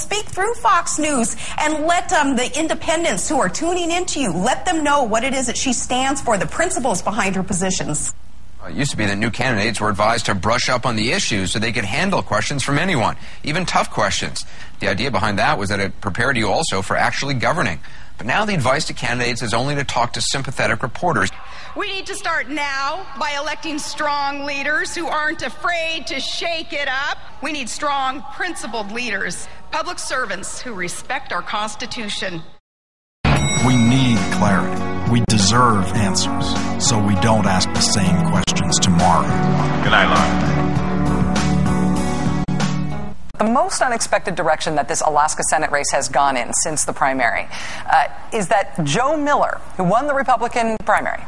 speak through Fox News and let the independents who are tuning into you, let them know what it is that she stands for, the principles behind her positions. It used to be that new candidates were advised to brush up on the issues so they could handle questions from anyone, even tough questions. The idea behind that was that it prepared you also for actually governing. But now the advice to candidates is only to talk to sympathetic reporters. We need to start now by electing strong leaders who aren't afraid to shake it up. We need strong, principled leaders, public servants who respect our Constitution. We need clarity. We deserve answers, so we don't ask the same questions tomorrow. Good night, Laura. The most unexpected direction that this Alaska Senate race has gone in since the primary is that Joe Miller, who won the Republican primary,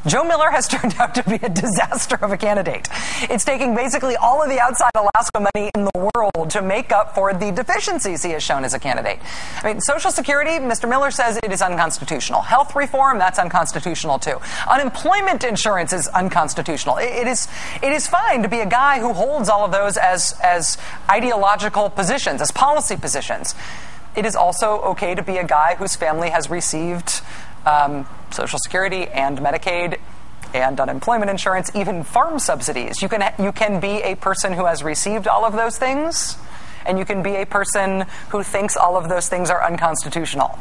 Joe Miller has turned out to be a disaster of a candidate. It's taking basically all of the outside Alaska money in the world to make up for the deficiencies he has shown as a candidate. I mean, Social Security, Mr. Miller says it is unconstitutional. Health reform, that's unconstitutional too. Unemployment insurance is unconstitutional. It is fine to be a guy who holds all of those as ideological positions, as policy positions. It is also okay to be a guy whose family has received Social Security and Medicaid and unemployment insurance, even farm subsidies. You can be a person who has received all of those things, and you can be a person who thinks all of those things are unconstitutional.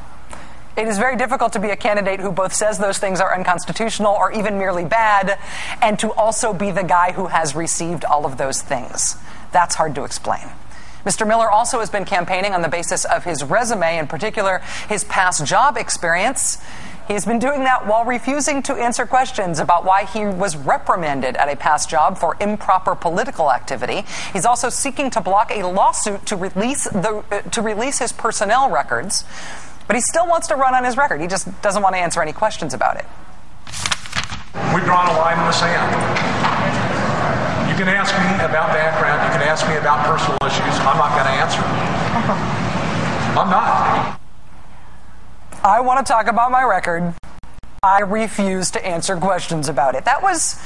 It is very difficult to be a candidate who both says those things are unconstitutional or even merely bad, and to also be the guy who has received all of those things. That's hard to explain. Mr. Miller also has been campaigning on the basis of his resume, in particular his past job experience. He's been doing that while refusing to answer questions about why he was reprimanded at a past job for improper political activity. He's also seeking to block a lawsuit to release his personnel records, but he still wants to run on his record. He just doesn't want to answer any questions about it. We've drawn a line in the sand. You can ask me about background, you can ask me about personal issues. I'm not going to answer. I'm not. I want to talk about my record. I refuse to answer questions about it. That was,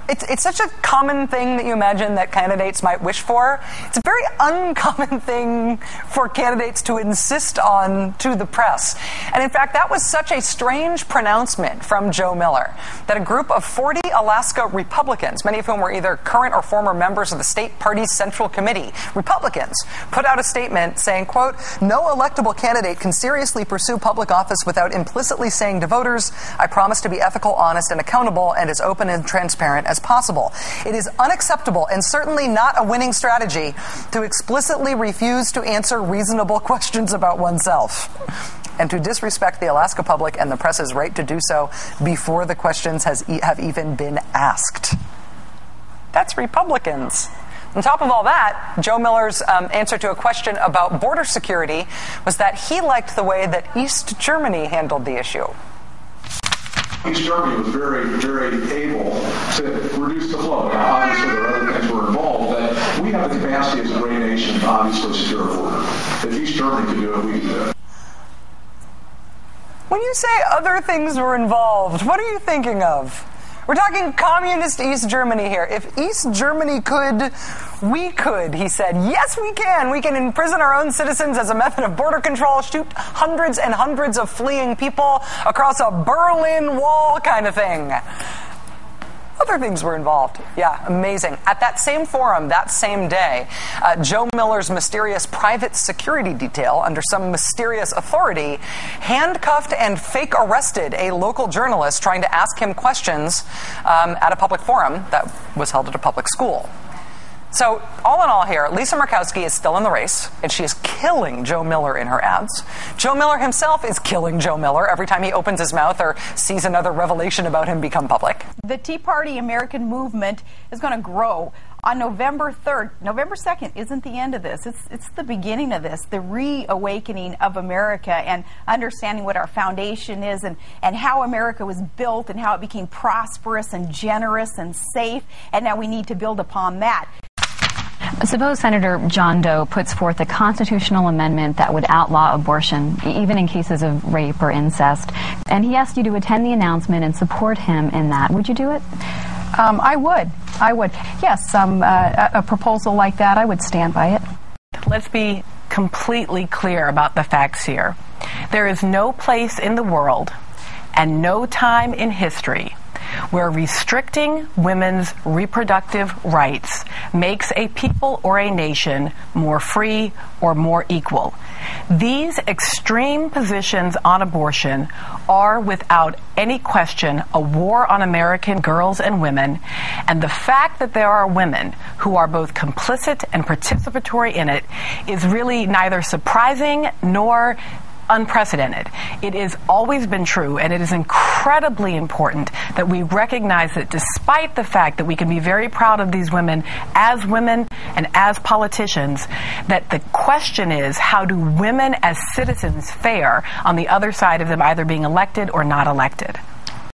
it's such a common thing that you imagine that candidates might wish for. It's a very uncommon thing for candidates to insist on to the press. And in fact, that was such a strange pronouncement from Joe Miller that a group of 40 Alaska Republicans, many of whom were either current or former members of the state party's Central Committee, Republicans, put out a statement saying, quote, "No electable candidate can seriously pursue public office without implicitly saying to voters, I promise to be ethical, honest, and accountable, and as open and transparent as possible. It is unacceptable and certainly not a winning strategy to explicitly refuse to answer reasonable questions about oneself, and to disrespect the Alaska public and the press's right to do so before the questions have even been asked." That's Republicans. On top of all that, Joe Miller's answer to a question about border security was that he liked the way that East Germany handled the issue. East Germany was very, very able to reduce the flow. Now, obviously, there are other things that were involved, but we have the capacity as a great nation to obviously secure a border. If East Germany could do it, we can do it. When you say other things were involved, what are you thinking of? We're talking communist East Germany here. If East Germany could, we could, he said. Yes, we can. We can imprison our own citizens as a method of border control, shoot hundreds and hundreds of fleeing people across a Berlin Wall kind of thing. Other things were involved. Yeah, amazing. At that same forum, that same day, Joe Miller's mysterious private security detail, under some mysterious authority, handcuffed and fake arrested a local journalist trying to ask him questions at a public forum that was held at a public school. So, all in all here, Lisa Murkowski is still in the race, and she is killing Joe Miller in her ads. Joe Miller himself is killing Joe Miller every time he opens his mouth or sees another revelation about him become public. The Tea Party American movement is going to grow. On November 3rd, November 2nd isn't the end of this. It's the beginning of this, the reawakening of America and understanding what our foundation is and how America was built and how it became prosperous and generous and safe. And now we need to build upon that. Suppose Senator John Doe puts forth a constitutional amendment that would outlaw abortion, even in cases of rape or incest, and he asked you to attend the announcement and support him in that. Would you do it? I would. Yes, a proposal like that, I would stand by it. Let's be completely clear about the facts here. There is no place in the world and no time in history where restricting women's reproductive rights makes a people or a nation more free or more equal. These extreme positions on abortion are, without any question, a war on American girls and women, and the fact that there are women who are both complicit and participatory in it is really neither surprising nor unprecedented. It has always been true, and it is incredibly important that we recognize that despite the fact that we can be very proud of these women and as politicians, that the question is, how do women as citizens fare on the other side of them either being elected or not elected?